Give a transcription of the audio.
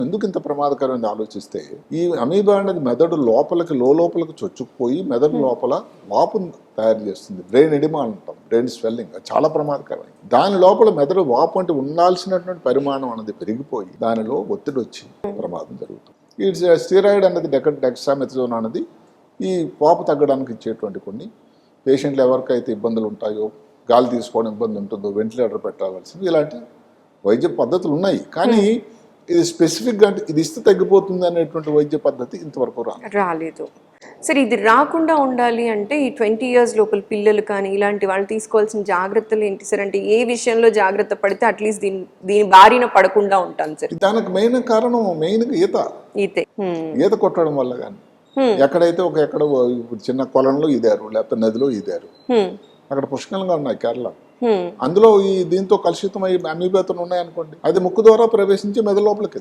ఎందుకు ఇంత ప్రమాదకరమైన ఆలోచిస్తే ఈ అమీబా అనేది మెదడు లోపలికి లోపలికి చొచ్చుకుపోయి మెదడు లోపల వాపును తయారు చేస్తుంది. బ్రెయిన్ ఎడిమా అంటాం, బ్రెయిన్ స్వెల్లింగ్. అది చాలా ప్రమాదకరమైంది. దాని లోపల మెదడు వాపు అంటే ఉండాల్సినటువంటి పరిమాణం అనేది పెరిగిపోయి దానిలో ఒత్తిడి వచ్చి ప్రమాదం జరుగుతుంది. ఈ స్టీరాయిడ్ అనేది డెక్సామెథజోన్ అనేది ఈ వాపు తగ్గడానికి ఇచ్చేటువంటి కొన్ని పేషెంట్లు ఎవరికైతే ఇబ్బందులు ఉంటాయో, గాలి తీసుకోవడం ఇబ్బంది ఉంటుందో, వెంటిలేటర్ పెట్టాల్సింది, ఇలాంటి వైద్య పద్ధతులు ఉన్నాయి. కానీ ఇది స్పెసిఫిక్గా అంటే ఇది ఇస్తే తగ్గిపోతుంది అనేటువంటి వైద్య పద్ధతి ఇంతవరకు రాలేదు. సరే, ఇది రాకుండా ఉండాలి అంటే ఈ 20 years లోపల పిల్లలు కానీ ఇలాంటి వాళ్ళు తీసుకోవాల్సిన జాగ్రత్తలు ఏంటి సార్? అంటే ఏ విషయంలో జాగ్రత్త పడితే అట్లీస్ట్ దీని బారిన పడకుండా ఉంటాను సార్? దానికి మెయిన్ కారణం ఈత కొట్టడం వల్ల కానీ, ఎక్కడైతే ఎక్కడ చిన్న కొలంలో ఈదారు లేకపోతే నదిలో ఈదారు, అక్కడ పుష్కలంగా ఉన్నాయి కేరళ, అందులో దీంతో కలుషితమై అమీబాతో ఉన్నాయనుకోండి, అది ముక్కు ద్వారా ప్రవేశించి మెదడు లోపలికి